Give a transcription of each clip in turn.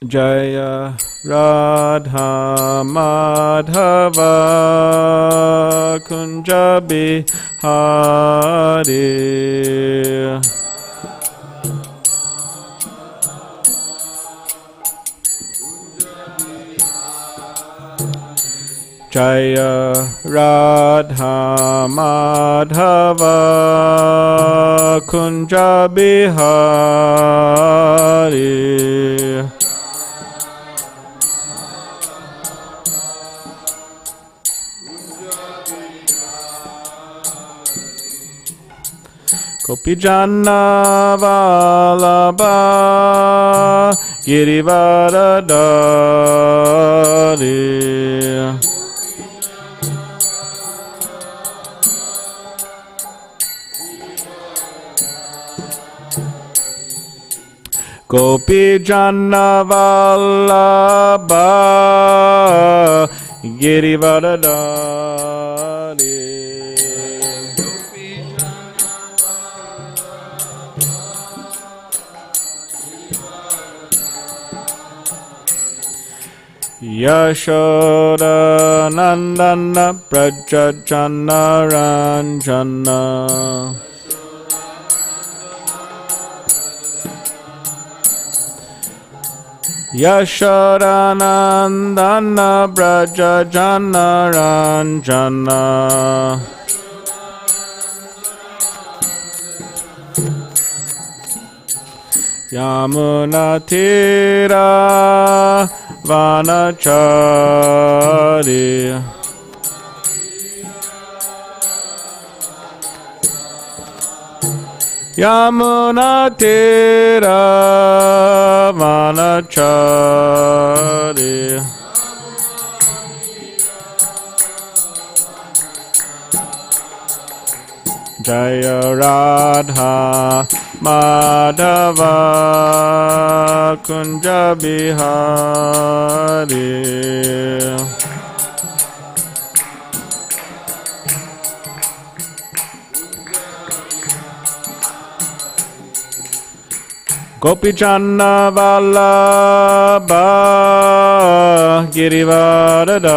Jaya Radha Madhava Kunja Bihari. Jaya Radha Madhava Kunja Bihari. Gopijana Vallabha Girivaradari. Gopijana Vallabha Girivaradari. Yashoda Nandana Prajajana Ranjana. Yashoda Nandana Prajajana Ranjana. Yamuna Tira Vanachari. Yamuna Tira Vanachari. Jaya Radha Madhava Kunja Bihari. Gopijana Vallabha Girivaradari.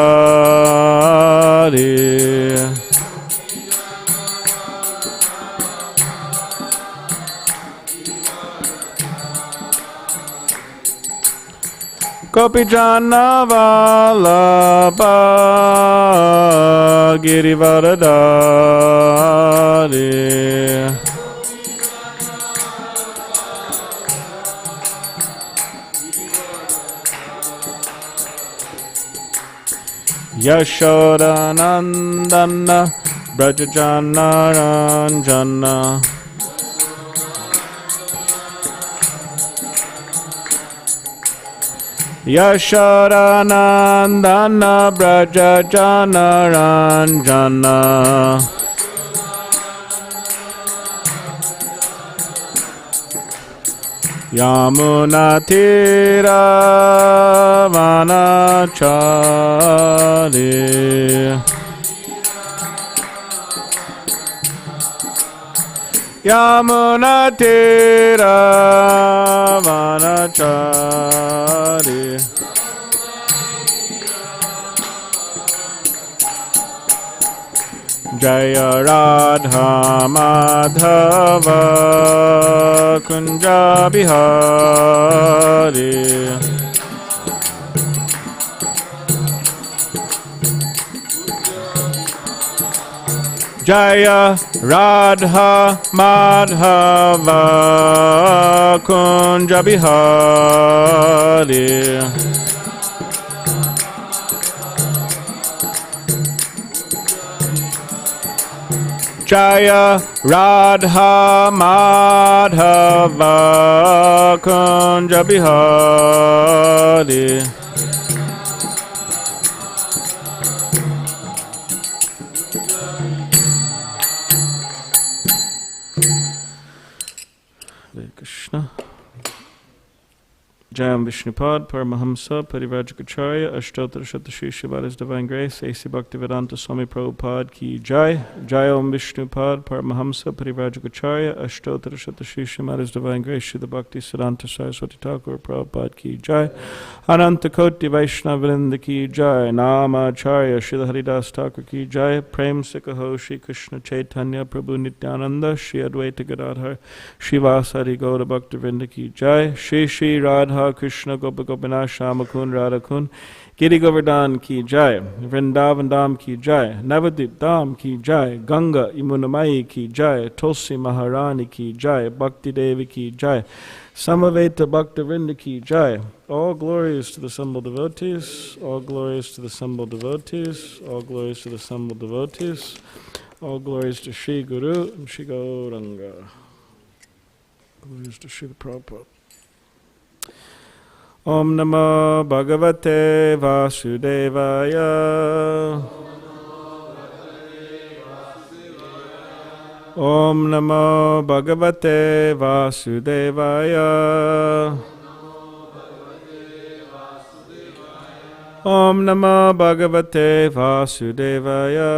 Gopijana Vallabha Girivaradari. Yashoda Nandana Brajajana Ranjana. Yashoda Nandana Brajajana Ranjana. Yamuna Tira Vanachari. Yamuna Tira Vanachari. Jaya Radha Madhava Kunja Bihari. Jaya Radha Madhava Kunja Bihari. Jaya Radha Madhava Kunja Bihari. Hare Krishna. Jayam Vishnupad, Paramahamsa, Parivrajacharya, Ashtottara Shatashri about His Divine Grace, A.C. Bhaktivedanta Swami Prabhupada Ki Jai, Jayam Vishnupad, Paramahamsa, Parivrajacharya, Ashtottara Shatashri about His Divine Grace, Srila Bhakti Siddhanta Saraswati Thakur Prabhupada Ki Jai, Ananta Koti Vaishnavinda Ki Jai, Namacharya, Srila Haridas Thakur Ki Jai, Prem Sikaho, Shri Krishna Chaitanya, Prabhu Nityananda, Shri Advaita Gadadhar, Shivasari Gauda Bhaktivinoda Ki Jai, Shri Shri Radha Krishna Gopa Gopinath Shamakun Radhakun, Giri Govardhan Ki Jai, Vrindavan Dham Ki Jai, Navadip Dham Ki Jai, Ganga Yamunamai Ki Jai, Tulsi Maharani Ki Jai, Bhakti Devi Ki Jai, Samaveta Bhaktivinoda Ki Jai. All glories to the assembled devotees, all glories to the assembled devotees, all glories to the assembled devotees, all glories to Shri Guru and Shri Gauranga. Glories to Shri Prabhupada. Om Namo Bhagavate Vasudevaya. Om Namo Bhagavate Vasudevaya. Om Namo Bhagavate Vasudevaya.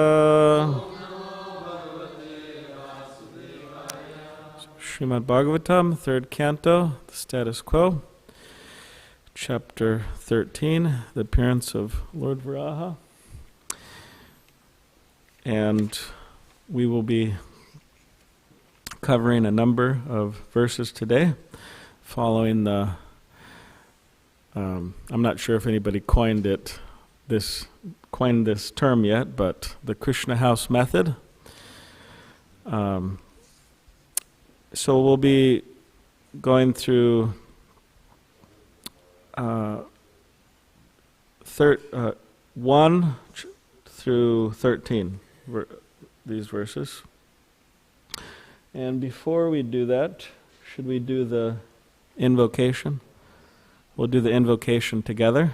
Srimad Bhagavatam, 3rd Canto, the status quo. Chapter 13, the appearance of Lord Varaha. And we will be covering a number of verses today, following the, I'm not sure if anybody coined this term yet, but the Krishna House method. So we'll be going through 1 through 13, these verses. And before we do that, should we do the invocation? We'll do the invocation together.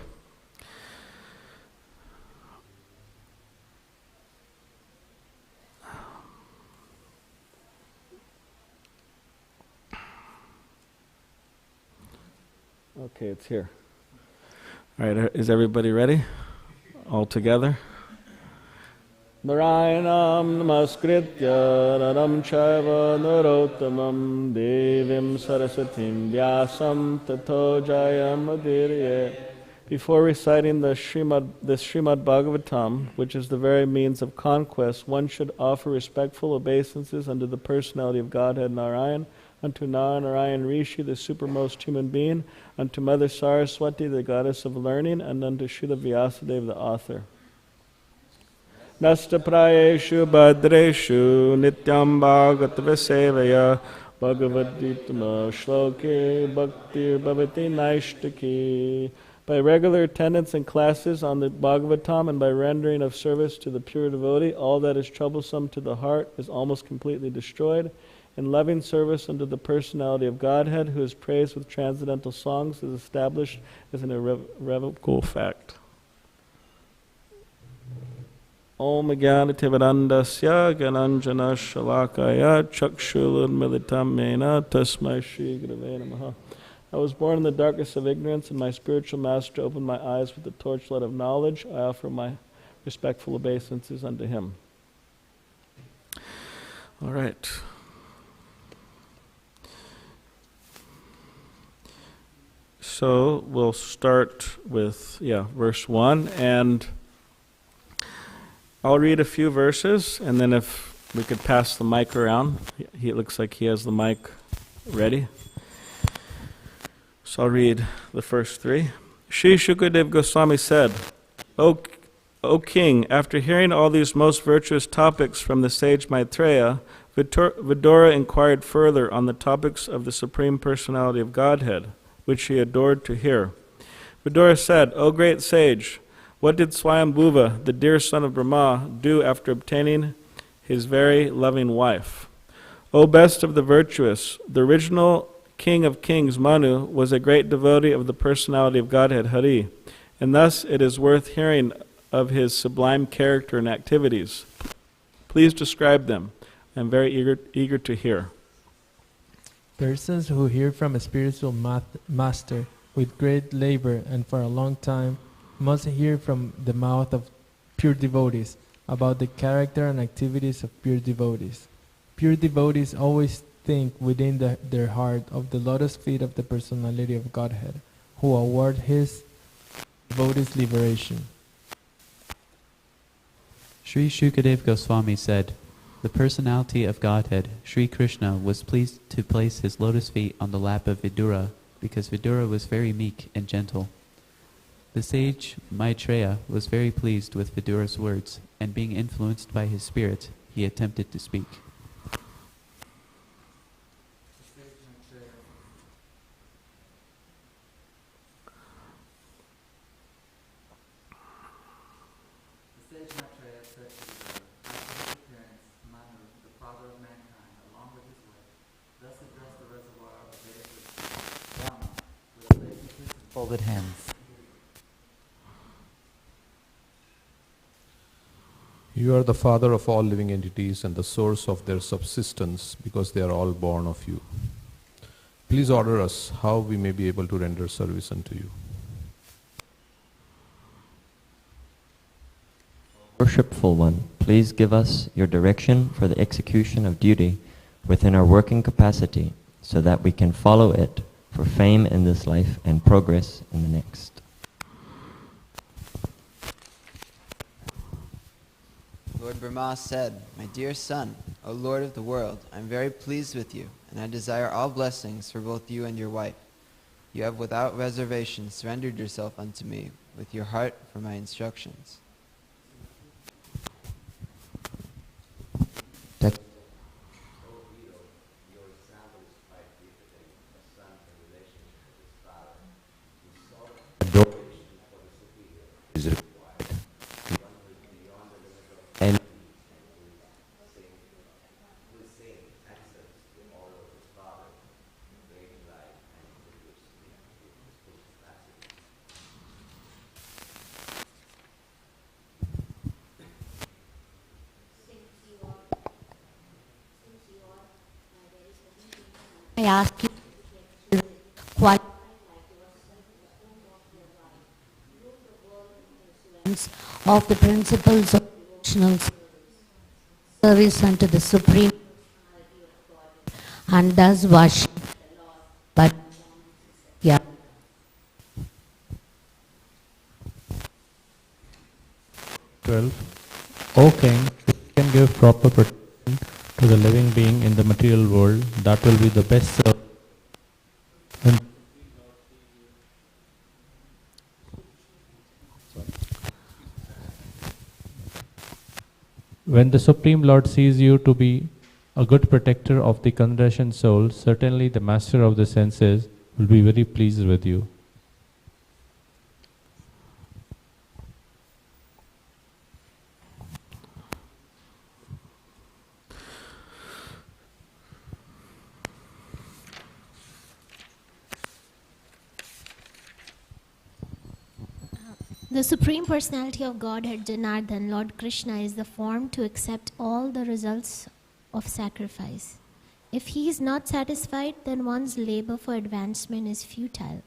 Okay, it's here. All right, is everybody ready? All together? Narayanam namaskritya naram chaiva narottamam devim saraswatim vyasam tato jayam adirye. Before reciting the Srimad Bhagavatam, which is the very means of conquest, one should offer respectful obeisances unto the personality of Godhead Narayan, unto Narayan Rishi, the supermost human being, unto Mother Saraswati, the goddess of learning, and unto Srila Vyasadeva, the author. Nasta prayeshu bhadreshu nityam bhagavata sevaya bhagavad-gita shloke bhaktir bhavati naishtaki. By regular attendance in classes on the Bhagavatam and by rendering of service to the pure devotee, all that is troublesome to the heart is almost completely destroyed. In loving service unto the personality of Godhead, who is praised with transcendental songs, is established as an irrevocable fact. Om Jnanativadandasya Gananjana Shalakaya Chakshulun Militam Mena Tasmai Shri Gurave Namaha. I was born in the darkness of ignorance, and my spiritual master opened my eyes with the torchlight of knowledge. I offer my respectful obeisances unto him. All right. So we'll start with, verse 1, and I'll read a few verses, and then if we could pass the mic around. It looks like he has the mic ready. So I'll read the first 3. Shri Shukadev Goswami said, O king, after hearing all these most virtuous topics from the sage Maitreya, Vidura inquired further on the topics of the Supreme Personality of Godhead, which he adored to hear. Vidura said, O great sage, what did Swayambhuva, the dear son of Brahma, do after obtaining his very loving wife? O best of the virtuous, the original King of Kings, Manu, was a great devotee of the personality of Godhead, Hari, and thus it is worth hearing of his sublime character and activities. Please describe them. I am very eager to hear. Persons who hear from a spiritual master with great labor and for a long time, must hear from the mouth of pure devotees about the character and activities of pure devotees. Pure devotees always think within their heart of the lotus feet of the personality of Godhead, who award his devotees liberation. Sri Shukadev Goswami said, "The personality of Godhead, Sri Krishna, was pleased to place his lotus feet on the lap of Vidura because Vidura was very meek and gentle. The sage Maitreya was very pleased with Vidura's words, and being influenced by his spirit, he attempted to speak." Folded hands. You are the father of all living entities and the source of their subsistence because they are all born of you. Please order us how we may be able to render service unto you. Worshipful One, please give us your direction for the execution of duty within our working capacity so that we can follow it for fame in this life and progress in the next. Lord Brahma said, "My dear son, O Lord of the world, I am very pleased with you, and I desire all blessings for both you and your wife. You have without reservation surrendered yourself unto me with your heart for my instructions." I ask you quite of the principles of devotional service unto the Supreme and thus worship. But yeah. 12. O King, if you can give proper protection to the living being in the material world, that will be the best service. When the Supreme Lord sees you to be a good protector of the conditioned soul, certainly the master of the senses will be very pleased with you. The Supreme Personality of Godhead, Janardhan, Lord Krishna, is the form to accept all the results of sacrifice. If he is not satisfied, then one's labor for advancement is futile.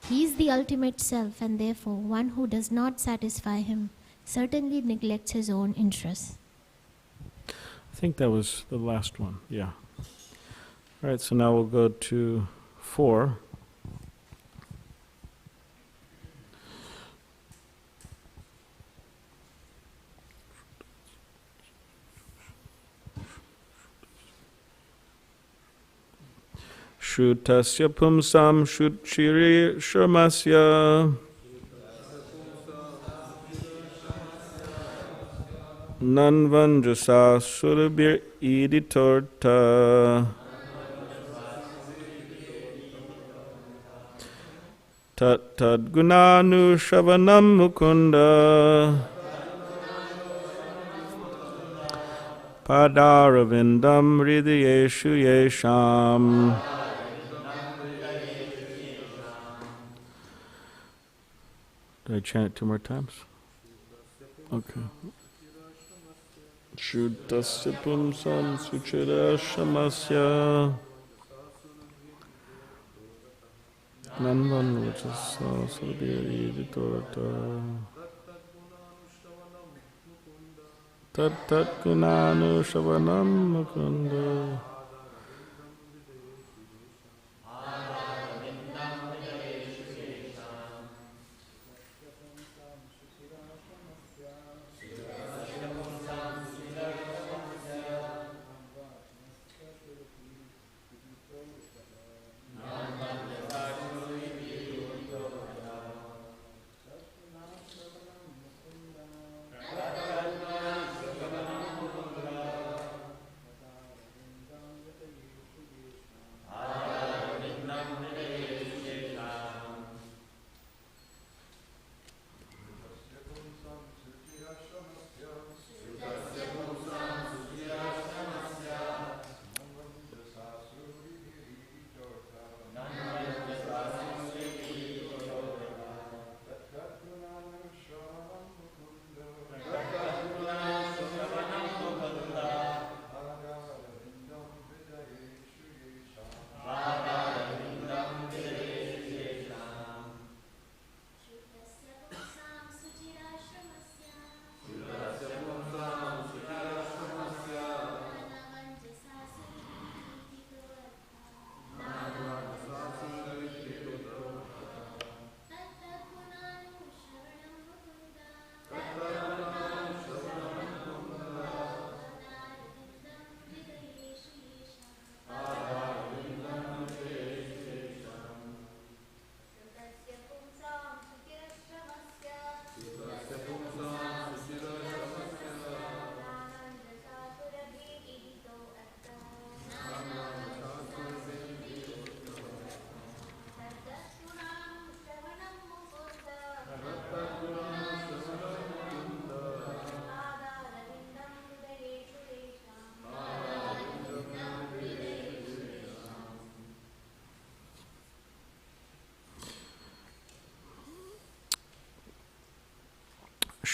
He is the ultimate self, and therefore one who does not satisfy him certainly neglects his own interests. I think that was the last one, yeah. All right, so now we'll go to 4. Shrutasya pumsam shruchiri sharmasya nanvanjasa surabir iditorta tat tad gunanu shavanam mukunda padaravindam hridayeshu yesham. Did I chant it 2 more times? Okay. Shuddhasya pumsam suchira shamasya Nandan, which is Sarabhiri Torta. Tat Tat Gunanu Shavanam Mukunda.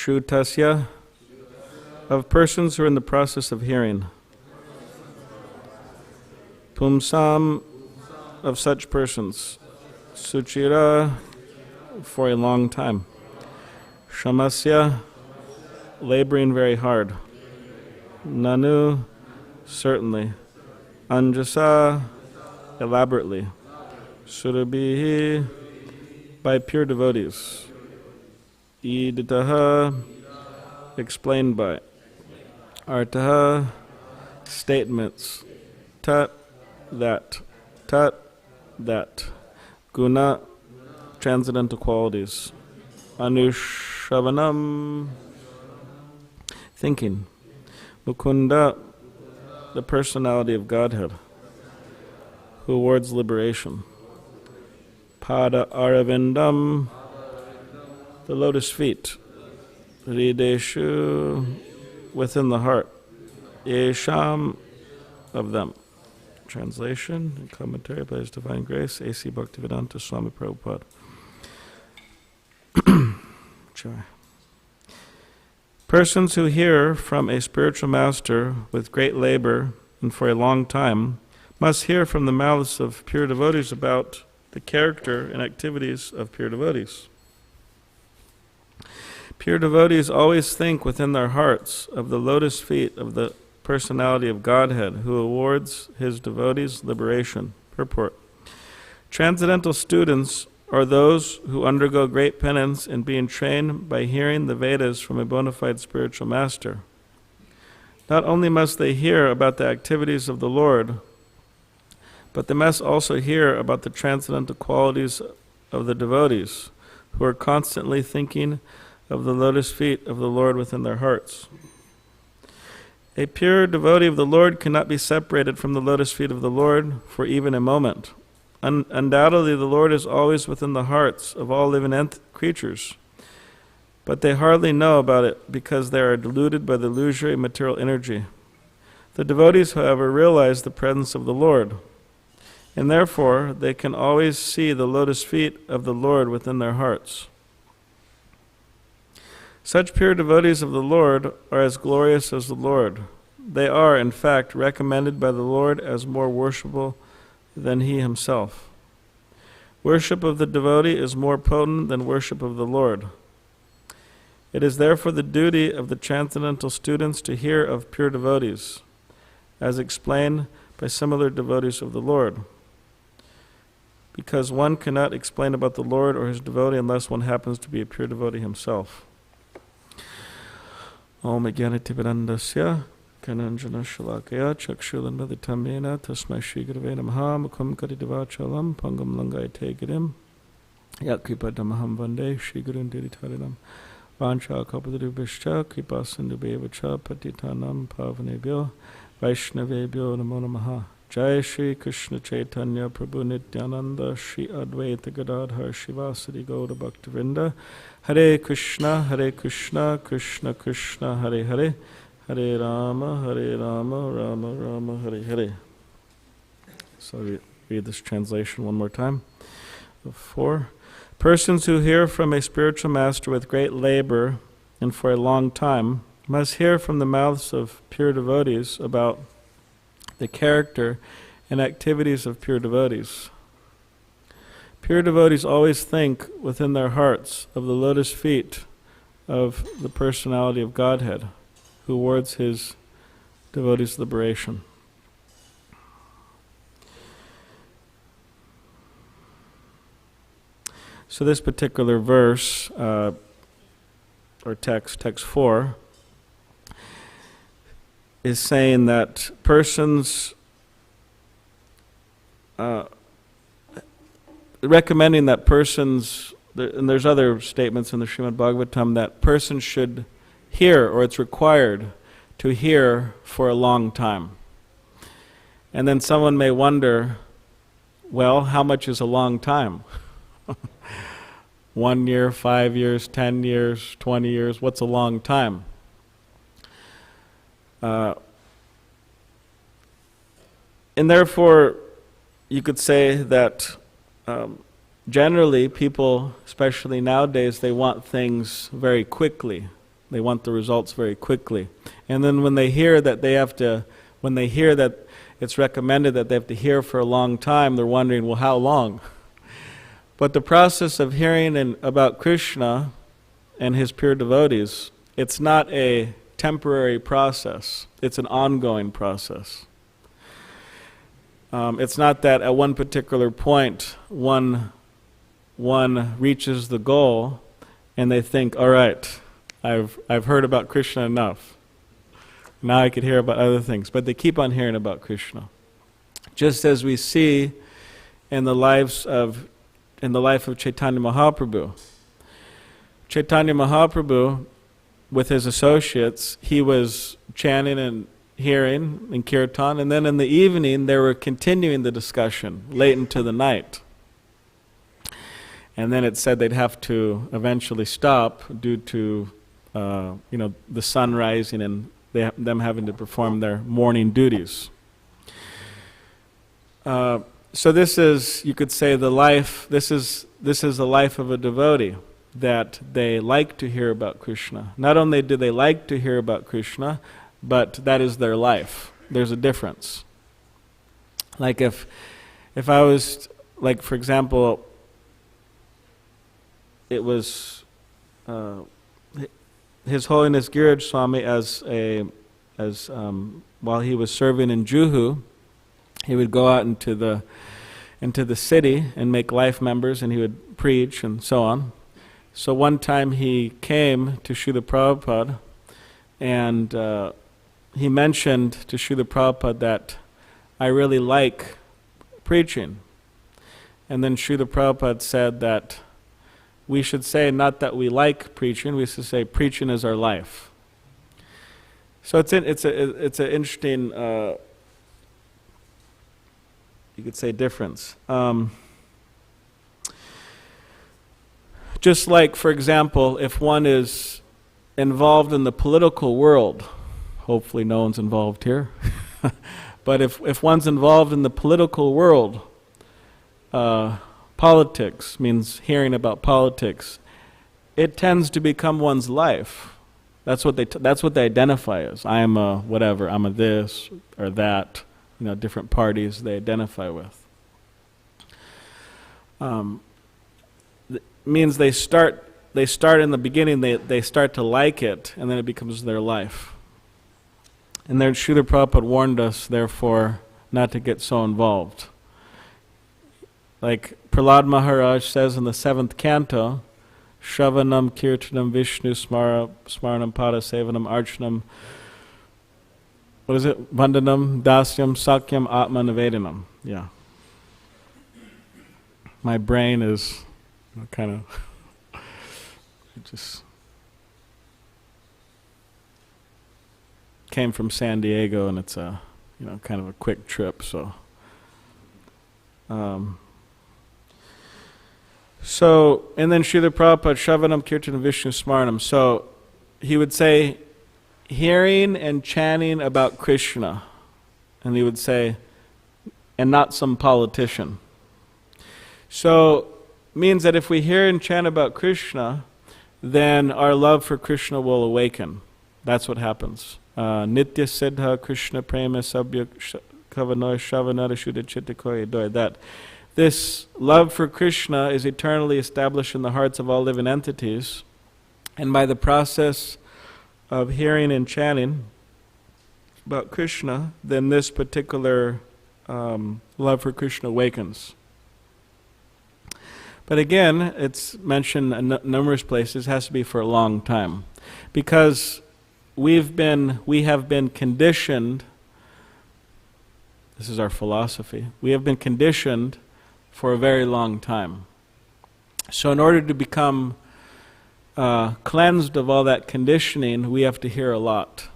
Shrutasya, of persons who are in the process of hearing. Pumsam, of such persons. Suchira, for a long time. Shamasya, laboring very hard. Nanu, certainly. Anjasa, elaborately. Surabhihi, by pure devotees. Iditaha, explained by. Artaha, statements. Tat, that. Tat, that. Guna, transcendental qualities. Anushavanam, thinking. Mukunda, the personality of Godhead, who awards liberation. Pada Aravindam, the lotus feet. Hrideshu, within the heart. Yesham, of them. Translation and commentary by His Divine Grace, A.C. Bhaktivedanta Swami Prabhupada. Joy. Persons who hear from a spiritual master with great labor and for a long time must hear from the mouths of pure devotees about the character and activities of pure devotees. Pure devotees always think within their hearts of the lotus feet of the personality of Godhead, who awards his devotees liberation. Purport. Transcendental students are those who undergo great penance in being trained by hearing the Vedas from a bona fide spiritual master. Not only must they hear about the activities of the Lord, but they must also hear about the transcendental qualities of the devotees, who are constantly thinking of the lotus feet of the Lord within their hearts. A pure devotee of the Lord cannot be separated from the lotus feet of the Lord for even a moment. Undoubtedly, the Lord is always within the hearts of all living creatures, but they hardly know about it because they are deluded by the illusory material energy. The devotees, however, realize the presence of the Lord, and therefore they can always see the lotus feet of the Lord within their hearts. Such pure devotees of the Lord are as glorious as the Lord. They are, in fact, recommended by the Lord as more worshipful than he himself. Worship of the devotee is more potent than worship of the Lord. It is therefore the duty of the transcendental students to hear of pure devotees, as explained by similar devotees of the Lord. Because one cannot explain about the Lord or his devotee unless one happens to be a pure devotee himself. Om Jnanativedandasya Kananjana Shalakaya Chakshulanmaditamena Tasmai Shri Gurave Namaha Mukham Karidivachalam Pangam Langayate Girim Yakripadamaham Vande Shri Gurun Diritarinam Vancha Kapadurubhishcha Kripasindubevacha Patitanam Pavanebhyo Vaishnavebhyo Namo Namaha. Jai Shri Krishna Chaitanya Prabhu Nityananda Shri Advaita Gadadhar Shivasari Gaura Bhaktivinoda Hare Krishna Krishna Krishna Hare Hare Hare Rama Rama Rama Hare Hare. So I read this translation one more time. 4. Persons who hear from a spiritual master with great labor and for a long time must hear from the mouths of pure devotees about the character and activities of pure devotees. Pure devotees always think within their hearts of the lotus feet of the personality of Godhead, who wards his devotees' liberation. So this particular verse, or text 4, is saying that persons, recommending that persons, and there's other statements in the Srimad Bhagavatam, that persons should hear, or it's required to hear for a long time. And then someone may wonder, well, how much is a long time? 1 year, 5 years, 10 years, 20 years, what's a long time? And therefore, you could say that generally people, especially nowadays, they want things very quickly. They want the results very quickly. And then when they hear that it's recommended that they have to hear for a long time, they're wondering, well, how long? But the process of hearing about Krishna and his pure devotees, it's not a temporary process. It's an ongoing process. It's not that at one particular point one reaches the goal and they think, all right, I've heard about Krishna enough. Now I could hear about other things. But they keep on hearing about Krishna. Just as we see in the life of Chaitanya Mahaprabhu. Chaitanya Mahaprabhu, with his associates, he was chanting and hearing in kirtan, and then in the evening they were continuing the discussion late into the night. And then it said they'd have to eventually stop due to the sun rising and them having to perform their morning duties. So this is, you could say, the life. This is the life of a devotee, that they like to hear about Krishna. Not only do they like to hear about Krishna, but that is their life. There's a difference. Like if I was, like for example, it was His Holiness Giraj Swami while he was serving in Juhu, he would go out into the city and make life members, and he would preach and so on. So one time he came to Srila Prabhupada, and he mentioned to Srila Prabhupada that I really like preaching. And then Srila Prabhupada said that we should say not that we like preaching, we should say preaching is our life. So it's an interesting, you could say, difference. Just like, for example, if one is involved in the political world, hopefully no one's involved here, but if one's involved in the political world, politics means hearing about politics. It tends to become one's life. That's what they identify as. I am a whatever. I'm a this or that. Different parties they identify with. means they start in the beginning, they start to like it, and then it becomes their life. And then Srila Prabhupada warned us, therefore, not to get so involved. Like Prahlad Maharaj says in the 7th canto, Shravanam, Kirtanam, Vishnu, Smaranam, Pada, Sevanam, Archanam, what is it? Vandanam, Dasyam, Sakyam, Atma, Nivedanam. Yeah. My brain is kind of just came from San Diego, and it's a kind of a quick trip. So, and then Srila Prabhupada, Shravanam, Kirtanam, Vishnu, Smaranam. So he would say, hearing and chanting about Krishna, and he would say, and not some politician. So means that if we hear and chant about Krishna, then our love for Krishna will awaken. That's what happens. Nitya Siddha Krishna Prema Sabya Kavanoy Shavanara Shuddha Chittakoya Doy. That this love for Krishna is eternally established in the hearts of all living entities, and by the process of hearing and chanting about Krishna, then this particular love for Krishna awakens. But again, it's mentioned in numerous places, it has to be for a long time. Because we have been conditioned, this is our philosophy, we have been conditioned for a very long time. So in order to become cleansed of all that conditioning, we have to hear a lot.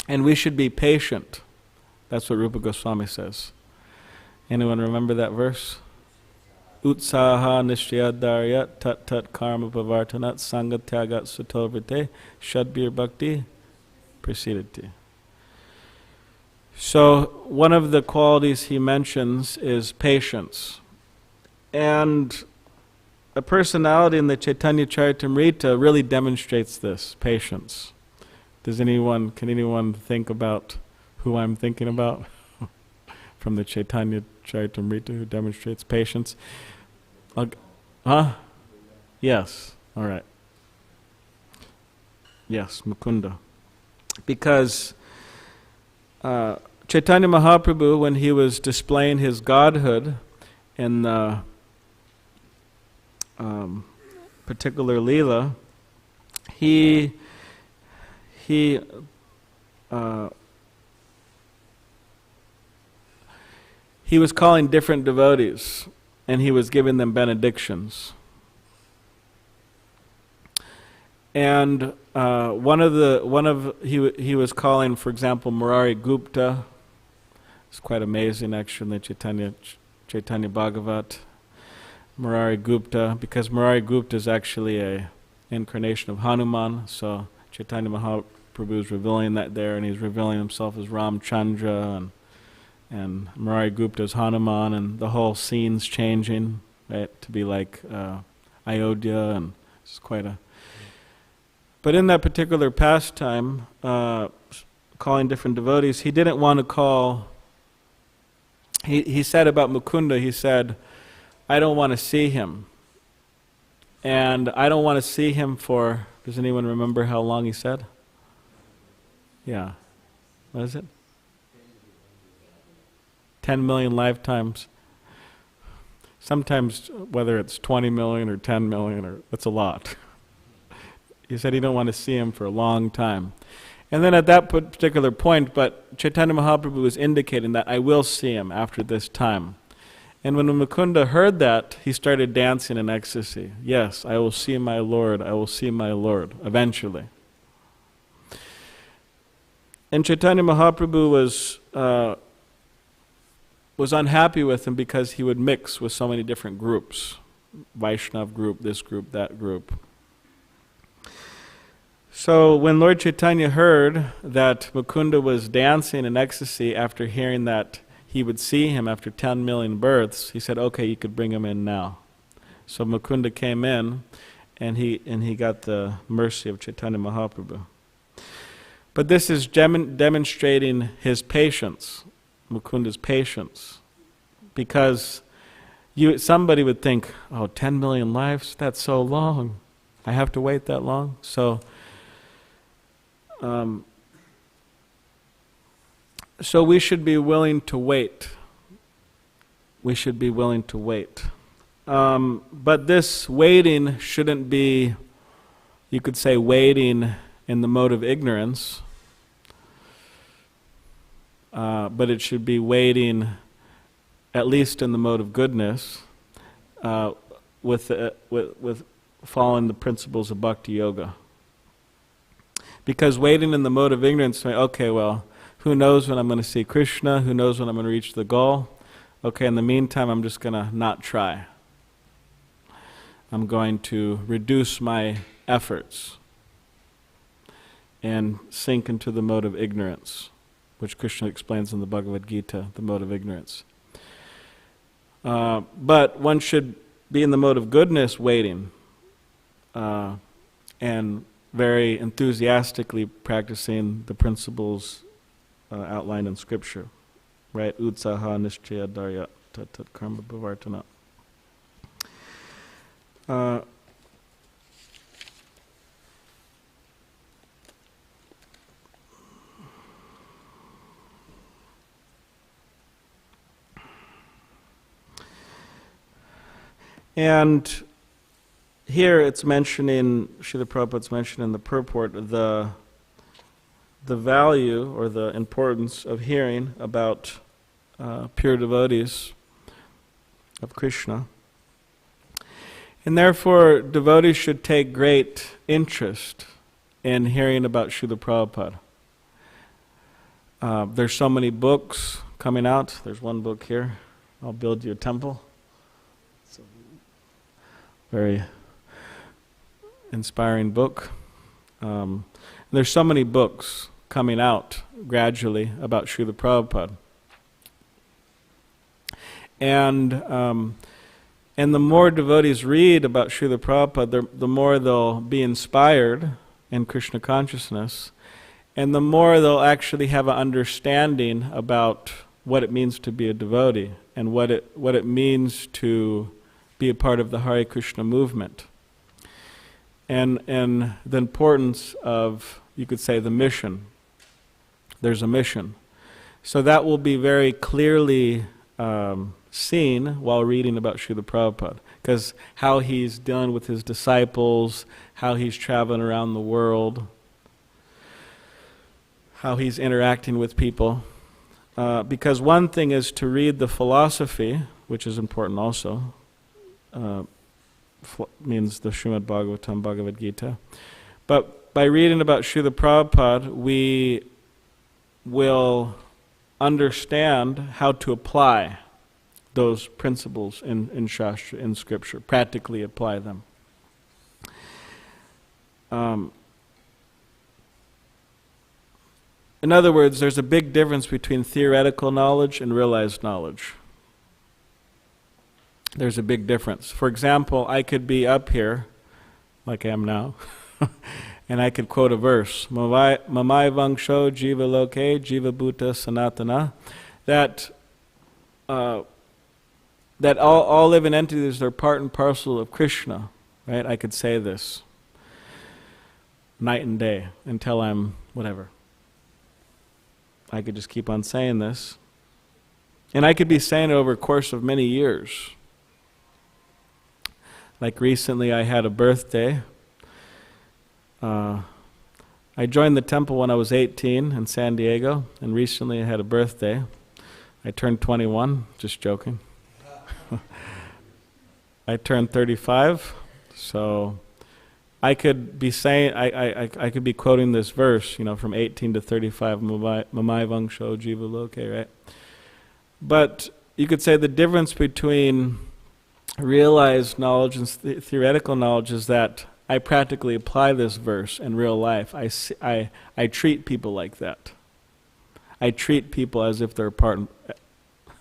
And we should be patient. That's what Rupa Goswami says. Anyone remember that verse? Utsaha nishyadarya tat tat karma pavartanat sangatyagat sutovrite shadbir bhakti prasidati. So one of the qualities he mentions is patience. And a personality in the Chaitanya Charitamrita really demonstrates this, patience. Can anyone think about who I'm thinking about from the Chaitanya Charitamrita who demonstrates patience? Yes, all right. Yes, Mukunda. Because Chaitanya Mahaprabhu, when he was displaying his godhood in the particular Leela, he was calling different devotees, and he was giving them benedictions. And he was calling, for example, Murari Gupta. It's quite amazing, actually, in the Chaitanya Bhagavat. Murari Gupta, because Murari Gupta is actually an incarnation of Hanuman, so Chaitanya Mahaprabhu is revealing that there, and he's revealing himself as Ramchandra, and Murari Gupta is Hanuman, and the whole scene's changing, right, to be like Ayodhya, and it's quite a... But in that particular pastime, calling different devotees, he didn't want to call... He said about Mukunda, he said, I don't want to see him. And I don't want to see him for... Does anyone remember how long he said? Yeah. What is it? 10 million lifetimes. Sometimes, whether it's 20 million or 10 million, that's a lot. He said he don't want to see him for a long time. And then at that particular point, but Chaitanya Mahaprabhu was indicating that I will see him after this time. And when Mukunda heard that, he started dancing in ecstasy. Yes, I will see my Lord, I will see my Lord, eventually. And Chaitanya Mahaprabhu was unhappy with him because he would mix with so many different groups. Vaishnav group, this group, that group. So when Lord Chaitanya heard that Mukunda was dancing in ecstasy after hearing that he would see him after 10 million births, he said, okay, you could bring him in now. So Mukunda came in, and he got the mercy of Chaitanya Mahaprabhu. But this is demonstrating his patience, Mukunda's patience, because somebody would think, oh, 10 million lives? That's so long. I have to wait that long? So we should be willing to wait. We should be willing to wait. But this waiting shouldn't be, you could say, waiting in the mode of ignorance. But it should be waiting, at least in the mode of goodness, with following the principles of Bhakti Yoga. Because waiting in the mode of ignorance, okay, well, who knows when I'm going to see Krishna? Who knows when I'm going to reach the goal? Okay, in the meantime, I'm just going to not try. I'm going to reduce my efforts and sink into the mode of ignorance, which Krishna explains in the Bhagavad Gita, the mode of ignorance. But one should be in the mode of goodness, waiting, and very enthusiastically practicing the principles outlined in Scripture, right? Utsaha nishchaya dharya tat karma bhavartana. And here it's mentioning, Srila Prabhupada's mentioned in the purport, the value or the importance of hearing about pure devotees of Krishna. And therefore, devotees should take great interest in hearing about Srila Prabhupada. There's so many books coming out. There's one book here, I'll Build You a Temple. It's a very inspiring book. There's so many books coming out gradually about Srila Prabhupada. And the more devotees read about Srila Prabhupada, the more they'll be inspired in Krishna consciousness, and the more they'll actually have an understanding about what it means to be a devotee and what it means to be a part of the Hare Krishna movement. And the importance of, you could say, the mission. There's a mission. So that will be very clearly seen while reading about Srila Prabhupada, because how he's dealing with his disciples, how he's traveling around the world, how he's interacting with people. Because one thing is to read the philosophy, which is important also, means the Srimad Bhagavatam, Bhagavad Gita. But by reading about Srila Prabhupada, we will understand how to apply those principles in Shastra, in Scripture, practically apply them. In other words, there's a big difference between theoretical knowledge and realized knowledge. There's a big difference. For example, I could be up here, like I am now, and I could quote a verse, Mamai Vangsho Jiva Loke Jiva Bhuta Sanatana, that all living entities are part and parcel of Krishna, right? I could say this night and day until I'm whatever. I could just keep on saying this. And I could be saying it over a course of many years. Like recently I had a birthday. I joined the temple when I was 18 in San Diego, and recently I had a birthday. I turned 21, just joking. I turned 35, so I could be saying, I could be quoting this verse, from 18 to 35, Mamai Vangsho Jiva Loke, right? But you could say the difference between realized knowledge and theoretical knowledge is that I practically apply this verse in real life. I treat people like that. I treat people as if they're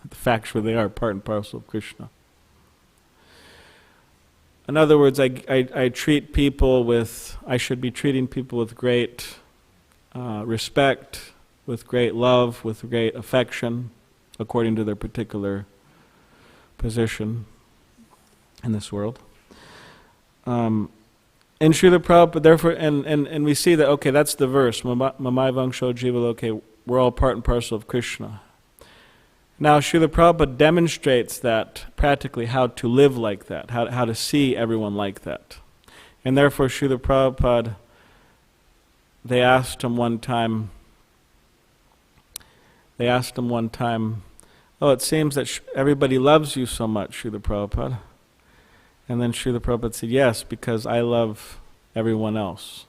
factually they are part and parcel of Krishna. In other words, I treat people I should be treating people with great respect, with great love, with great affection, according to their particular position in this world. And Srila Prabhupada, therefore, and we see that, okay, that's the verse, Mamai Vangsho Jiva Loke, we're all part and parcel of Krishna. Now, Srila Prabhupada demonstrates that practically how to live like that, how to see everyone like that. And therefore, Srila Prabhupada, they asked him one time, oh, it seems that everybody loves you so much, Srila Prabhupada. And then Srila Prabhupada said, yes, because I love everyone else.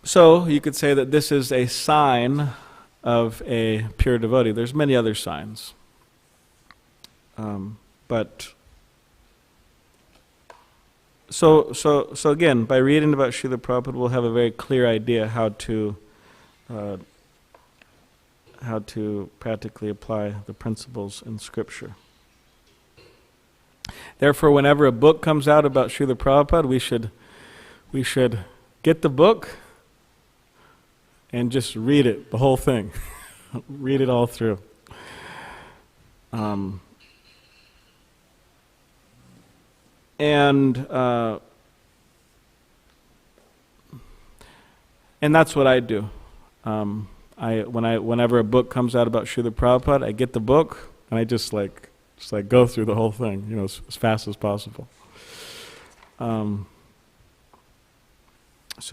So you could say that this is a sign of a pure devotee. There's many other signs. But so again, by reading about Srila Prabhupada, we'll have a very clear idea how to practically apply the principles in Scripture. Therefore, whenever a book comes out about Srila Prabhupada, we should get the book and just read it, the whole thing. Read it all through. And that's what I do. Whenever a book comes out about Srila Prabhupada, I get the book and I just go through the whole thing, as fast as possible. So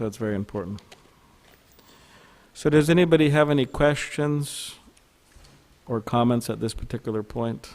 it's very important. So does anybody have any questions or comments at this particular point?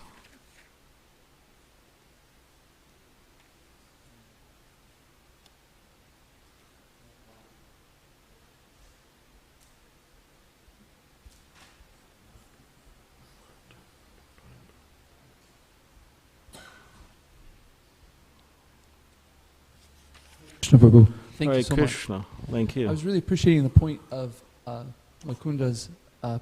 Krishna Prabhu. Thank Hare you so Krishna. much. Thank you. I was really appreciating the point of Mukunda's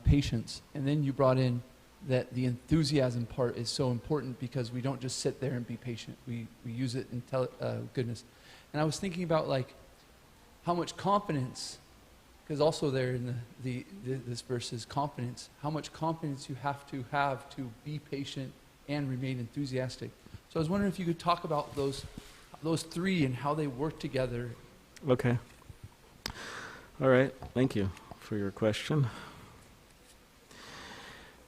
patience, and then you brought in that the enthusiasm part is so important because we don't just sit there and be patient. We use it in goodness. And I was thinking about how much confidence, because also there in this verse is confidence, how much confidence you have to be patient and remain enthusiastic. So I was wondering if you could talk about those three and how they work together. Okay. All right. Thank you for your question.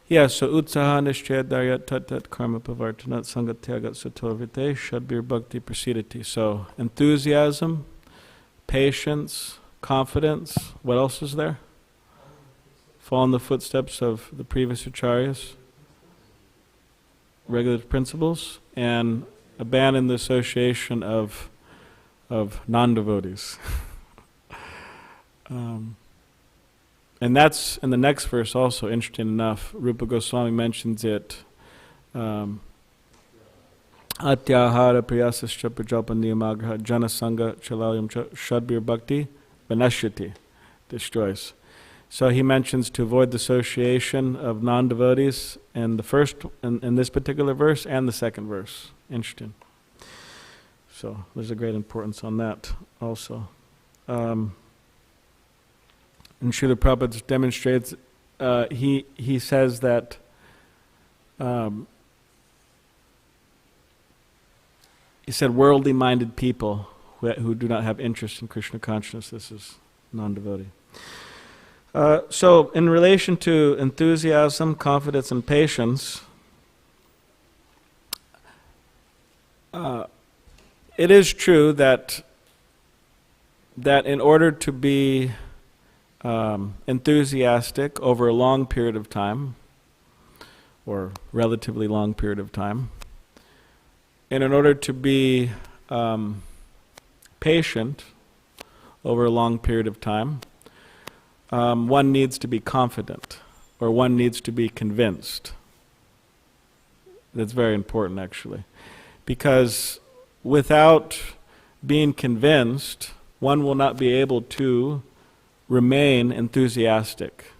Yeah, so utsaha nishchaya daryat tat karma pavartanat sangatyagat satovite shadbir bhakti prasidati. So enthusiasm, patience, confidence. What else is there? Follow in the footsteps of the previous acharyas, regulative principles, and abandon the association of non-devotees. And that's in the next verse also, interesting enough. Rupa Goswami mentions it. Atyahara priyasascha prajalpaniyamagraha janasanga chalalyam shadbir bhakti vanashyati, destroys. So he mentions to avoid the association of non-devotees in the first, in this particular verse and the second verse. Interesting. So there's a great importance on that also. And Srila Prabhupada demonstrates, he says that he said worldly-minded people who do not have interest in Krishna consciousness, this is non-devotee. So in relation to enthusiasm, confidence, and patience, it is true that in order to be enthusiastic over a long period of time, or relatively long period of time, and in order to be patient over a long period of time, one needs to be confident, or one needs to be convinced. That's very important, actually. Because without being convinced, one will not be able to remain enthusiastic.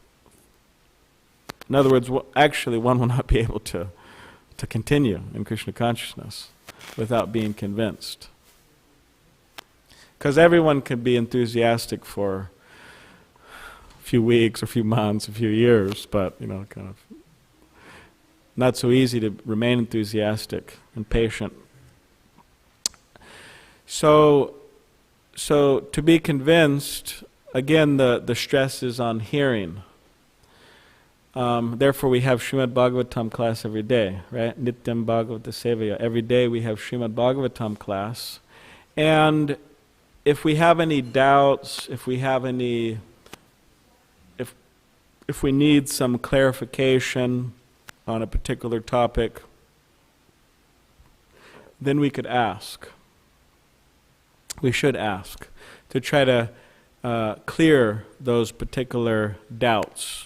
In other words, actually one will not be able to continue in Krishna consciousness without being convinced. Because everyone can be enthusiastic for a few weeks, a few months, a few years, but not so easy to remain enthusiastic and patient. So to be convinced, again, the stress is on hearing. Therefore, we have Srimad Bhagavatam class every day, right? Nityam Bhagavata Sevaya. Every day we have Srimad Bhagavatam class. And if we have any doubts, if we need some clarification on a particular topic, then we could ask. We should ask to try to clear those particular doubts.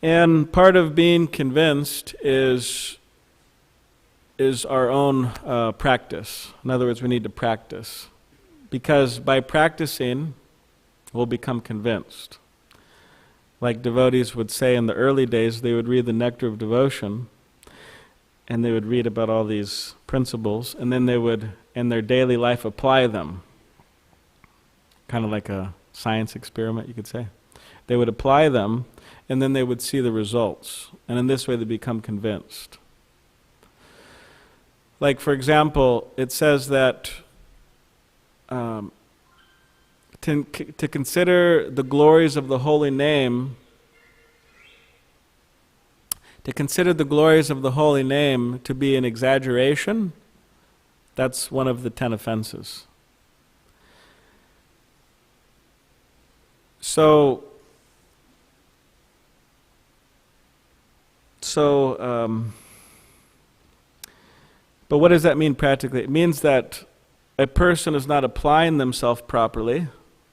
And part of being convinced is our own practice. In other words, we need to practice. Because by practicing, we'll become convinced. Like devotees would say in the early days, they would read the Nectar of Devotion, and they would read about all these principles, and then they would, in their daily life, apply them. Kind of like a science experiment, you could say. They would apply them, and then they would see the results. And in this way, they become convinced. Like, for example, it says that to consider the glories of the holy name, to be an exaggeration, that's one of the 10 offenses. But what does that mean practically? It means that a person is not applying themselves properly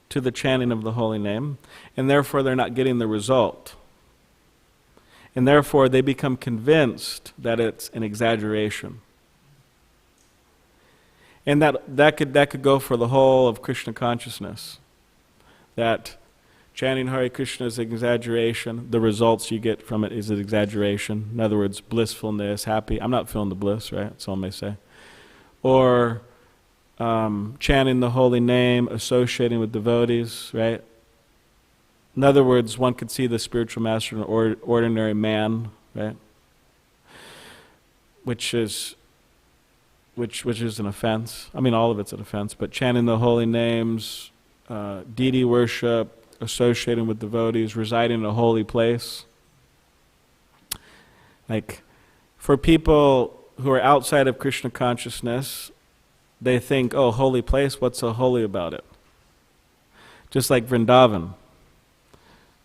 to the chanting of the holy name, and therefore they're not getting the result. And therefore they become convinced that it's an exaggeration. And that could go for the whole of Krishna consciousness. That chanting Hare Krishna is an exaggeration, the results you get from it is an exaggeration. In other words, blissfulness, happy. I'm not feeling the bliss, right? Some may say. Or chanting the holy name, associating with devotees, right? In other words, one could see the spiritual master in an ordinary man, right? Which is an offense. I mean, all of it's an offense, but chanting the holy names, deity worship, associating with devotees, residing in a holy place. Like, for people who are outside of Krishna consciousness, they think, oh, holy place, what's so holy about it? Just like Vrindavan.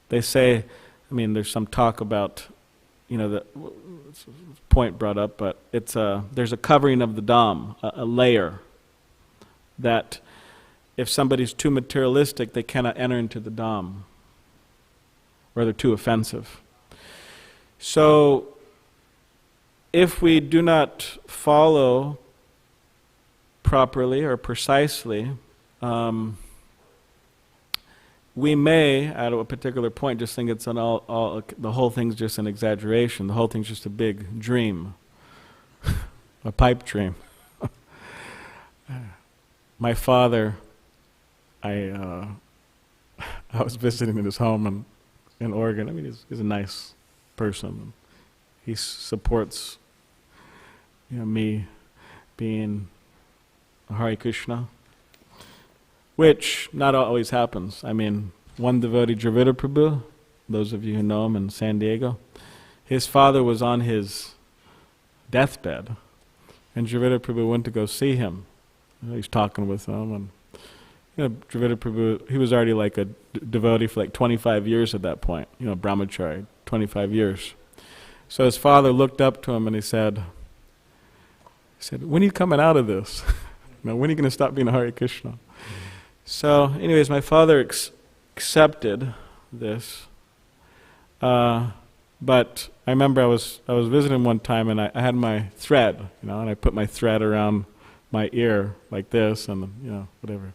They say, I mean, there's some talk about, the point brought up, but there's a covering of the Dham, a layer, that if somebody's too materialistic, they cannot enter into the Dham, or they're too offensive. So, if we do not follow properly or precisely, we may, at a particular point, just think it's the whole thing's just an exaggeration. The whole thing's just a big dream, a pipe dream. My father, I was visiting in his home in Oregon. I mean, he's a nice person. He supports, me being a Hare Krishna, which not always happens. I mean, one devotee, Dravida Prabhu, those of you who know him in San Diego, his father was on his deathbed, and Dravida Prabhu went to go see him. He's talking with him, and Dravida Prabhu, he was already like a devotee for like 25 years at that point, brahmachari, 25 years. So his father looked up to him and he said, when are you coming out of this? When are you going to stop being a Hare Krishna? So, anyways, my father accepted this, but I remember I was visiting one time, and I had my thread, and I put my thread around my ear like this, and whatever,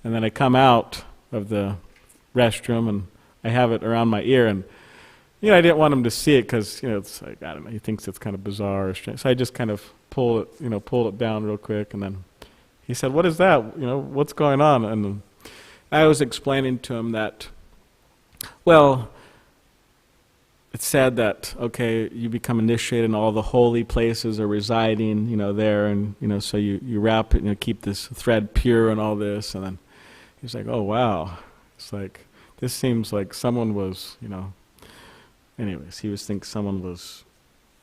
and then I come out of the restroom, and I have it around my ear, and I didn't want him to see it because it's like, I don't know, he thinks it's kind of bizarre or strange, so I just kind of pulled it down real quick, and then he said, "What is that? What's going on?" And I was explaining to him that, well, it's said that, okay, you become initiated and all the holy places are residing, there, and, so you wrap it, keep this thread pure and all this, and then he's like, oh, wow. It's like, this seems like someone was, anyways, he was thinking someone was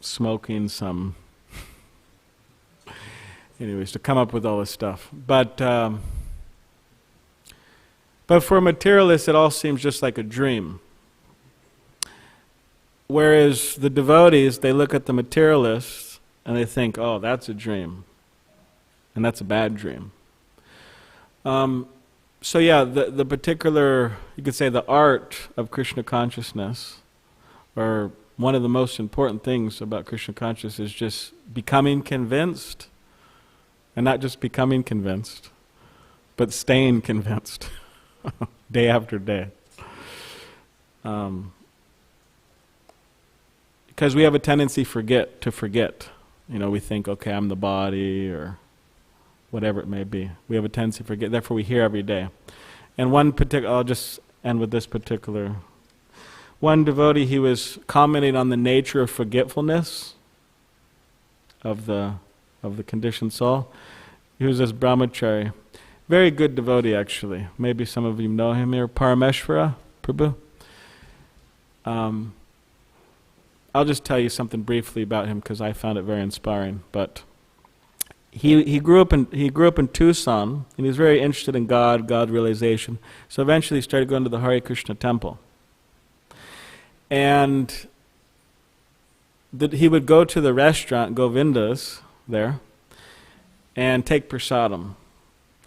smoking some, anyways, to come up with all this stuff. But for a materialist, it all seems just like a dream. Whereas the devotees, they look at the materialists and they think, oh, that's a dream. And that's a bad dream. So yeah, the particular, you could say the art of Krishna consciousness, or one of the most important things about Krishna consciousness, is just becoming convinced. And not just becoming convinced, but staying convinced day after day. Because we have a tendency to forget. We think, okay, I'm the body, or whatever it may be. We have a tendency to forget, therefore we hear every day. And I'll just end with this particular. One devotee, he was commenting on the nature of forgetfulness of the conditioned soul. He was this brahmachari. Very good devotee, actually. Maybe some of you know him here. Parameshvara Prabhu. I'll just tell you something briefly about him because I found it very inspiring. But he grew up in Tucson, and he was very interested in God realization. So eventually he started going to the Hare Krishna temple. And he would go to the restaurant, Govinda's, there, and take prasadam.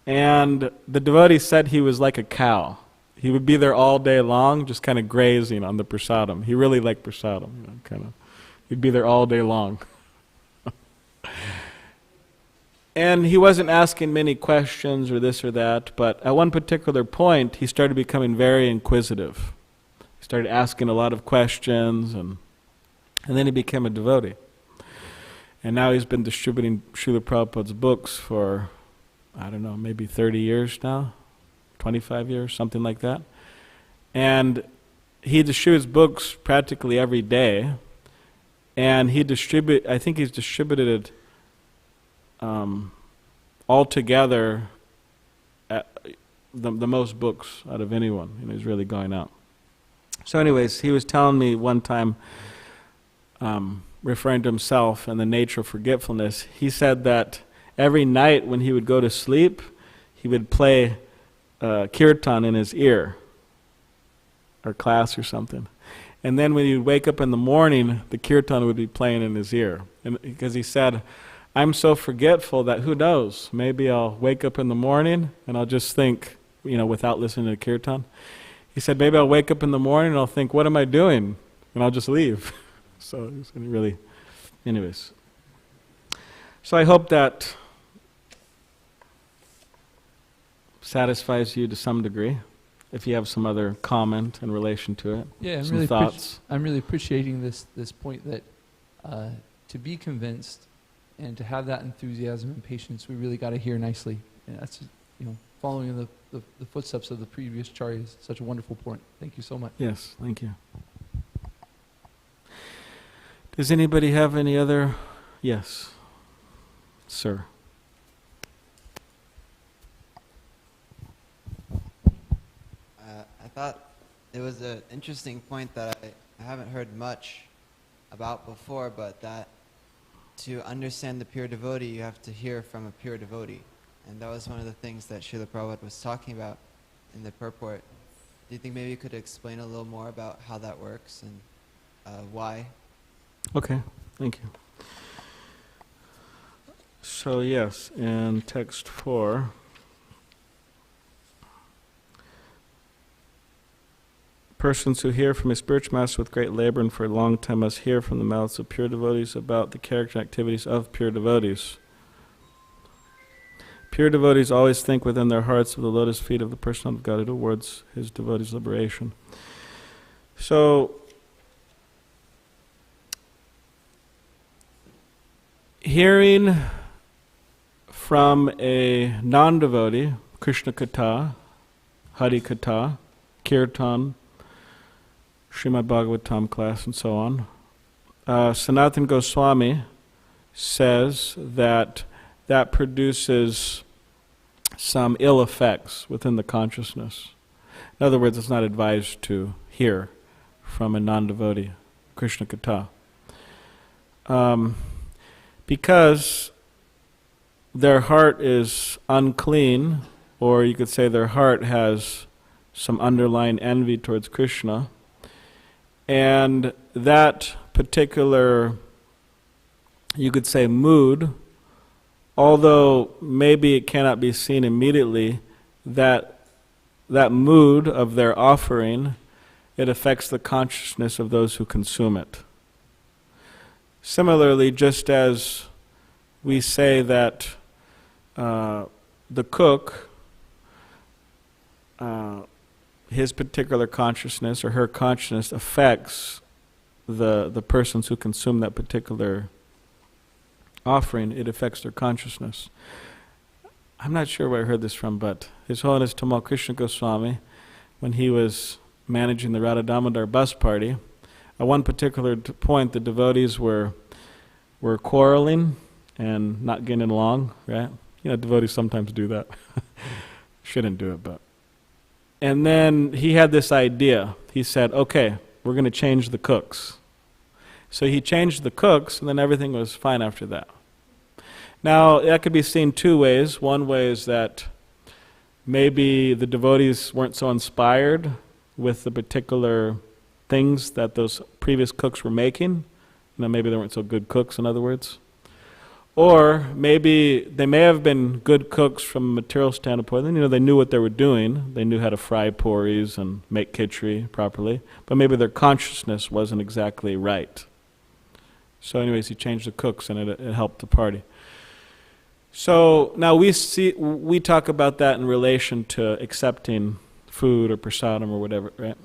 And the devotee said he was like a cow. He would be there all day long, just kind of grazing on the prasadam. He really liked prasadam, He'd be there all day long. And he wasn't asking many questions or this or that, but at one particular point, he started becoming very inquisitive. He started asking a lot of questions, and then he became a devotee. And now he's been distributing Srila Prabhupada's books for, I don't know, maybe 30 years now, 25 years, something like that. And he distributes books practically every day. And I think he's distributed altogether the most books out of anyone. He's really going out. So anyways, he was telling me one time, referring to himself and the nature of forgetfulness, he said that every night when he would go to sleep, he would play kirtan in his ear, or class or something. And then when he would wake up in the morning, the kirtan would be playing in his ear. And because he said, I'm so forgetful that who knows, maybe I'll wake up in the morning and I'll just think, without listening to kirtan. He said, maybe I'll wake up in the morning and I'll think, what am I doing? And I'll just leave. So it's really, anyways. So I hope that satisfies you to some degree. If you have some other comment in relation to it, yeah, some thoughts. I'm really appreciating this point that to be convinced and to have that enthusiasm and patience, we really got to hear nicely. And that's following in the footsteps of the previous Charya is such a wonderful point. Thank you so much. Yes, thank you. Does anybody have any other? Yes, sir. I thought it was an interesting point that I haven't heard much about before, but that to understand the pure devotee, you have to hear from a pure devotee. And that was one of the things that Srila Prabhupada was talking about in the purport. Do you think maybe you could explain a little more about how that works and why? Okay, thank you. So yes, in text 4, persons who hear from a spiritual master with great labor and for a long time must hear from the mouths of pure devotees about the character and activities of pure devotees. Pure devotees always think within their hearts of the lotus feet of the personality of God towards his devotees' liberation. So, hearing from a non-devotee, Krishna Katha, Hari Katha, Kirtan, Srimad Bhagavatam class and so on. Sanatana Goswami says that that produces some ill effects within the consciousness. In other words, it's not advised to hear from a non-devotee Krishna Katha. Because their heart is unclean, or you could say their heart has some underlying envy towards Krishna, and that particular, you could say, mood, although maybe it cannot be seen immediately, that mood of their offering, it affects the consciousness of those who consume it. Similarly, just as we say that the cook, his particular consciousness or her consciousness affects the persons who consume that particular offering, it affects their consciousness. I'm not sure where I heard this from, but His Holiness Tamal Krishna Goswami, when he was managing the Radha Damodar bus party, at one particular point the devotees were quarreling and not getting along, right? You know, devotees sometimes do that. Shouldn't do it, but. And then he had this idea. He said, okay, we're going to change the cooks. So he changed the cooks, and then everything was fine after that. Now, that could be seen two ways. One way is that maybe the devotees weren't so inspired with the particular things that those previous cooks were making. You know, maybe they weren't so good cooks, in other words. Or maybe they may have been good cooks from a material standpoint. You know, they knew what they were doing. They knew how to fry puris and make khichdi properly. But maybe their consciousness wasn't exactly right. So anyways, he changed the cooks, and it helped the party. So now we talk about that in relation to accepting food or prasadam or whatever, right?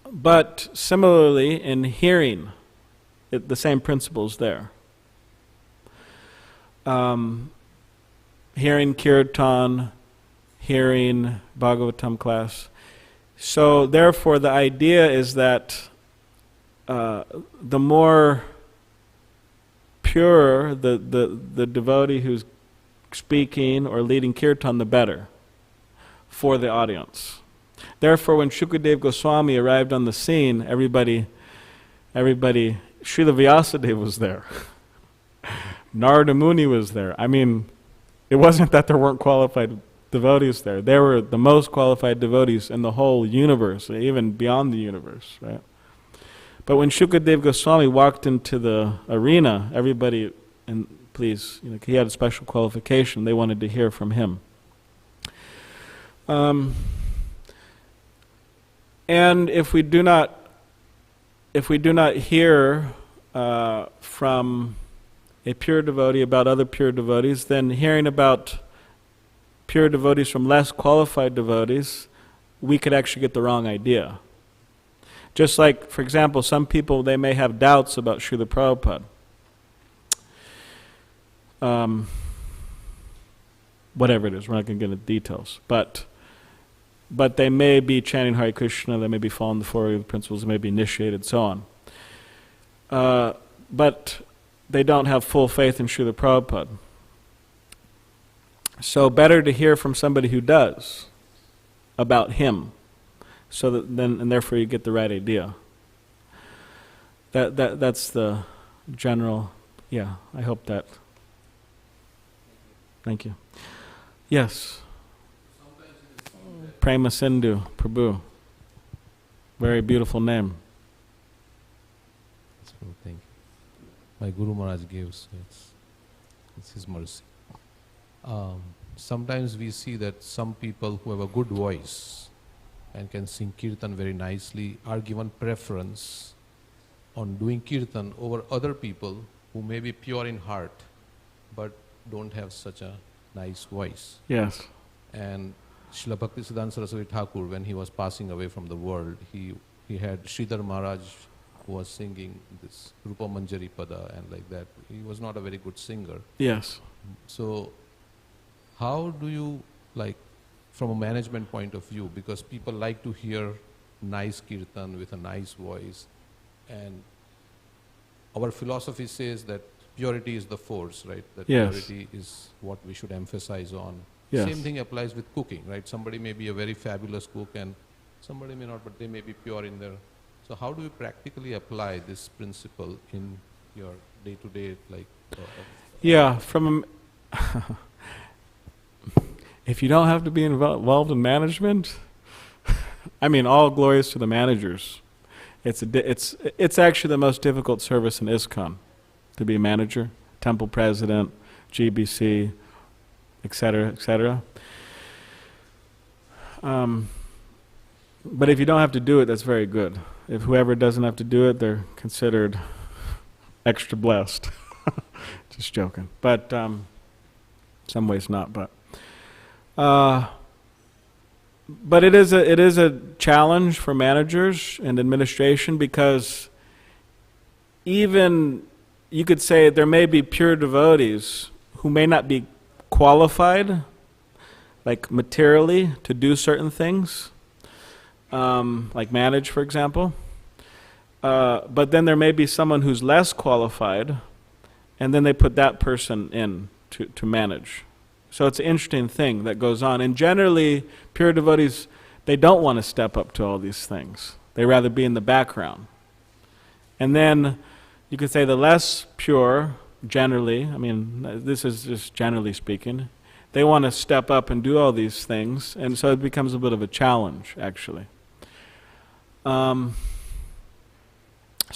But similarly, in hearing, the same principle's there. Hearing kirtan, hearing Bhagavatam class. So therefore the idea is that the more pure the devotee who's speaking or leading kirtan, the better for the audience. Therefore, when Shukadev Goswami arrived on the scene, everybody, Srila Vyasadeva was there. Narada Muni was there. I mean, it wasn't that there weren't qualified devotees there. They were the most qualified devotees in the whole universe, even beyond the universe, right? But when Shukadev Goswami walked into the arena, everybody, and please, you know, he had a special qualification. They wanted to hear from him. And if we do not hear from a pure devotee about other pure devotees, then hearing about pure devotees from less qualified devotees, we could actually get the wrong idea. Just like, for example, some people, they may have doubts about Srila Prabhupada. Whatever it is, we're not going to get into details. But they may be chanting Hare Krishna, they may be following the four principles, they may be initiated, so on. But they don't have full faith in Srila Prabhupada. So better to hear from somebody who does about him, so that then, and therefore you get the right idea. That's the general, yeah, I hope that. Thank you. Yes. Prema Sindhu, Prabhu. Very beautiful name. Thank you. My Guru Maharaj gave, so it's his mercy. Sometimes we see that some people who have a good voice and can sing kirtan very nicely are given preference on doing kirtan over other people who may be pure in heart but don't have such a nice voice. Yes. And Srila Bhaktisiddhanta Saraswati Thakur, when he was passing away from the world, he had Sridhar Maharaj who was singing this Rupa Manjari Pada and like that. He was not a very good singer. Yes. So how do you, like, from a management point of view, because people like to hear nice kirtan with a nice voice. And our philosophy says that purity is the force, right? That Yes. purity is what we should emphasize on. Yes. Same thing applies with cooking, right? Somebody may be a very fabulous cook and somebody may not, but they may be pure in their... So how do you practically apply this principle in your day-to-day, like... Yeah, from if you don't have to be involved in management, I mean, all glories to the managers. It's actually the most difficult service in ISKCON, to be a manager, temple president, GBC, etc., etc. But if you don't have to do it, that's very good. If whoever doesn't have to do it, they're considered extra blessed. Just joking. But some ways not. But it is a challenge for managers and administration, because even you could say there may be pure devotees who may not be qualified, like materially, to do certain things, like manage, for example. But then there may be someone who's less qualified, and then they put that person in to manage. So it's an interesting thing that goes on. And generally, pure devotees, they don't want to step up to all these things. They rather be in the background. And then you could say the less pure, generally, I mean, this is just generally speaking, they want to step up and do all these things, and so it becomes a bit of a challenge, actually. So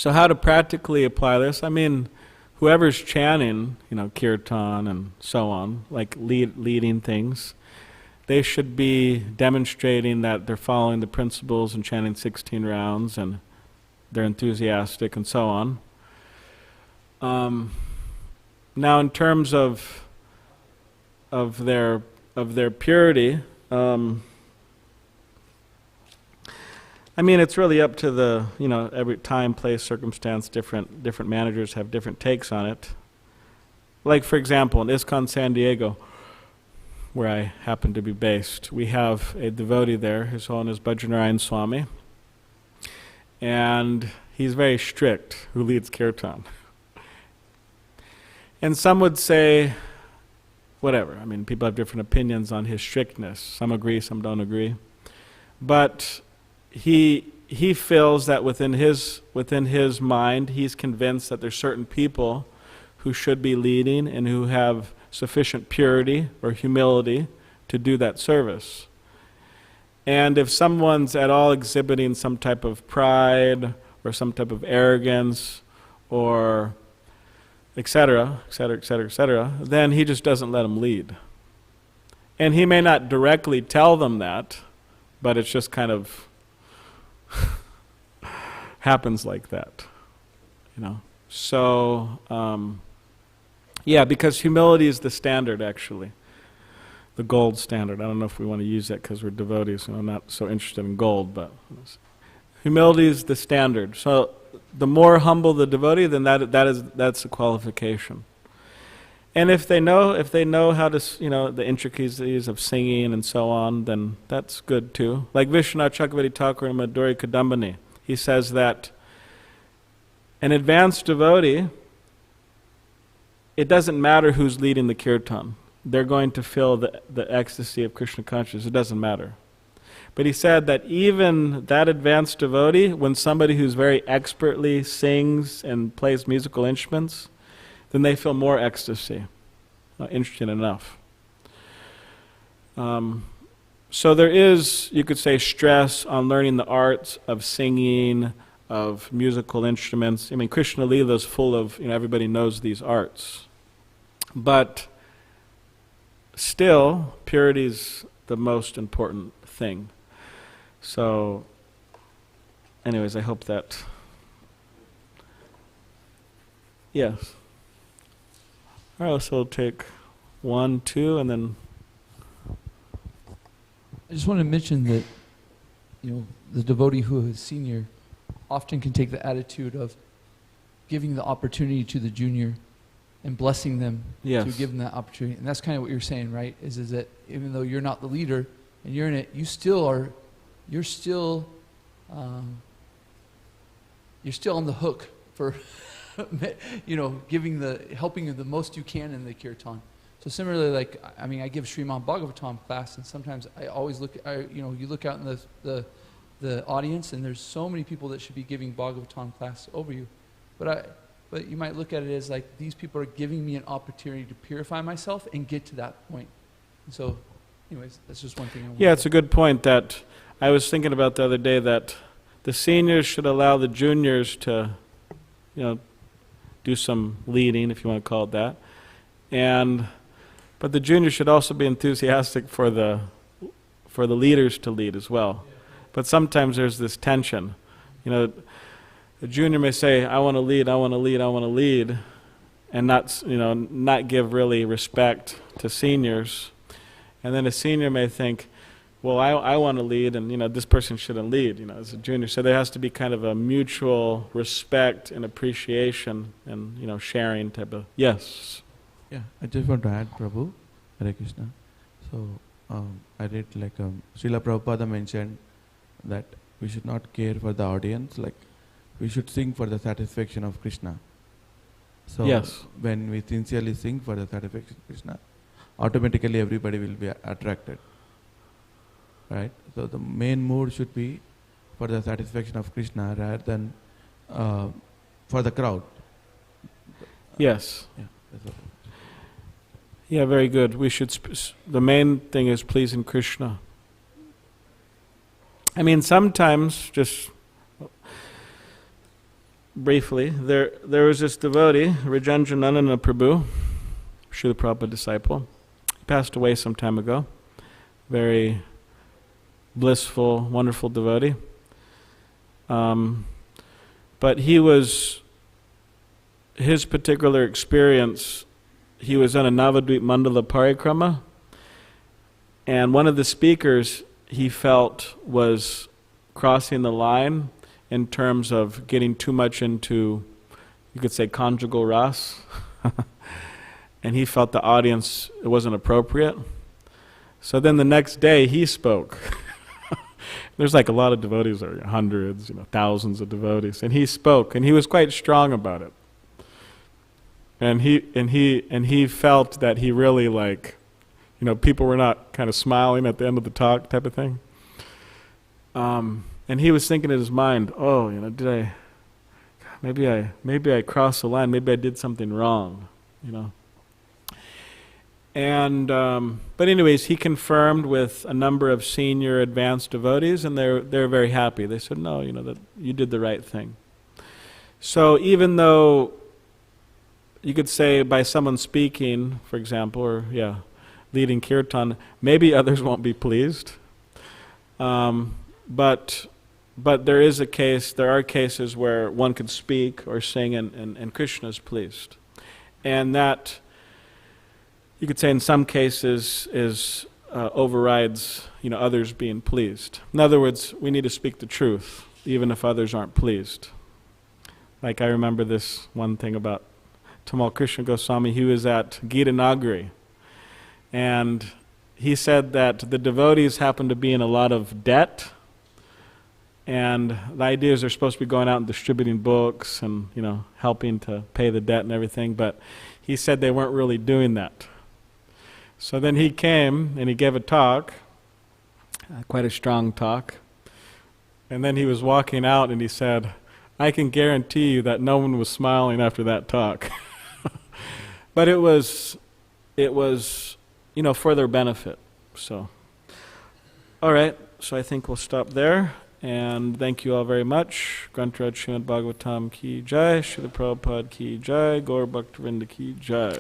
how to practically apply this? I mean, whoever's chanting, kirtan and so on, like leading things, they should be demonstrating that they're following the principles and chanting 16 rounds, and they're enthusiastic and so on. Now, in terms of their purity, I mean, it's really up to the, every time, place, circumstance, different managers have different takes on it. Like, for example, in ISKCON San Diego, where I happen to be based, we have a devotee there, his Holiness Bajranarayan Swami, and he's very strict, who leads kirtan. And some would say, whatever, I mean, people have different opinions on his strictness. Some agree, some don't agree. But he feels that within his mind, he's convinced that there's certain people who should be leading and who have sufficient purity or humility to do that service. And if someone's at all exhibiting some type of pride or some type of arrogance or etc., etc., etc., etc., then he just doesn't let them lead. And he may not directly tell them that, but it's just kind of happens like that, So, yeah, because humility is the standard, actually, the gold standard. I don't know if we want to use that because we're devotees, and I'm not so interested in gold, but humility is the standard. So, the more humble the devotee, then that's a qualification. And if they know how to, the intricacies of singing and so on, then that's good too. Like Vishwanath Chakravarti Thakur in Madhuri Kadambini, he says that an advanced devotee, it doesn't matter who's leading the kirtan. They're going to feel the ecstasy of Krishna consciousness. It doesn't matter. But he said that even that advanced devotee, when somebody who's very expertly sings and plays musical instruments, then they feel more ecstasy. Interesting enough. So there is, you could say, stress on learning the arts of singing, of musical instruments. I mean, Krishna Leela is full of, everybody knows these arts. But still, purity is the most important thing. So, anyways, I hope that... Yes. All right, so we'll take 1, 2, and then... I just want to mention that, the devotee who is senior often can take the attitude of giving the opportunity to the junior and blessing them Yes. to give them that opportunity. And that's kind of what you're saying, right? Is that even though you're not the leader and you're in it, you're still you're still on the hook for, helping the most you can in the kirtan. So similarly, like, I mean, I give Srimad Bhagavatam class, and sometimes I always look, you look out in the audience, and there's so many people that should be giving Bhagavatam class over you. But you might look at it as like, these people are giving me an opportunity to purify myself and get to that point. And so, anyways, that's just one thing I want. Yeah, it's a good point that I was thinking about the other day, that the seniors should allow the juniors to, do some leading, if you want to call it that. But the juniors should also be enthusiastic for the leaders to lead as well. But sometimes there's this tension. The junior may say, I want to lead, I want to lead, I want to lead, and not give really respect to seniors. And then a senior may think, well, I want to lead, and this person shouldn't lead, as a junior. So there has to be kind of a mutual respect and appreciation and sharing type of. Yes. Yeah, I just want to add, Prabhu, Hare Krishna. So I read like Srila Prabhupada mentioned that we should not care for the audience, like we should sing for the satisfaction of Krishna. So yes. When we sincerely sing for the satisfaction of Krishna, automatically everybody will be attracted. Right? So the main mood should be for the satisfaction of Krishna rather than for the crowd. Yes. Yeah, that's what. Yeah, very good. We should. The main thing is pleasing Krishna. I mean, sometimes, just briefly, there was this devotee, Rajendranandana Prabhu, Srila Prabhupada disciple. He passed away some time ago. Very blissful, wonderful devotee. But his particular experience, he was on a Navadvip Mandala Parikrama, and one of the speakers he felt was crossing the line in terms of getting too much into, you could say, conjugal ras. And he felt the audience, it wasn't appropriate. So then the next day he spoke. There's like a lot of devotees, there are hundreds, thousands of devotees, and he spoke, and he was quite strong about it. And he felt that he really people were not kind of smiling at the end of the talk type of thing. And he was thinking in his mind, maybe I crossed the line, maybe I did something wrong, And but anyways, he confirmed with a number of senior advanced devotees, and they're very happy. They said, no, that you did the right thing. So even though you could say by someone speaking, for example, or leading kirtan, maybe others won't be pleased. But there are cases where one could speak or sing and Krishna is pleased. And that, you could say in some cases, overrides others being pleased. In other words, we need to speak the truth, even if others aren't pleased. Like I remember this one thing about Tamal Krishna Goswami. He was at Gita Nagari, and he said that the devotees happened to be in a lot of debt, and the idea is they're supposed to be going out and distributing books and helping to pay the debt and everything, but he said they weren't really doing that. So then he came and he gave a talk, quite a strong talk, and then he was walking out and he said, I can guarantee you that no one was smiling after that talk. But it was for their benefit. So, all right, so I think we'll stop there. And thank you all very much. Grantaraj Srimad Bhagavatam ki jai, Srila Prabhupada ki jai, Gaur Bhaktivinoda ki jai.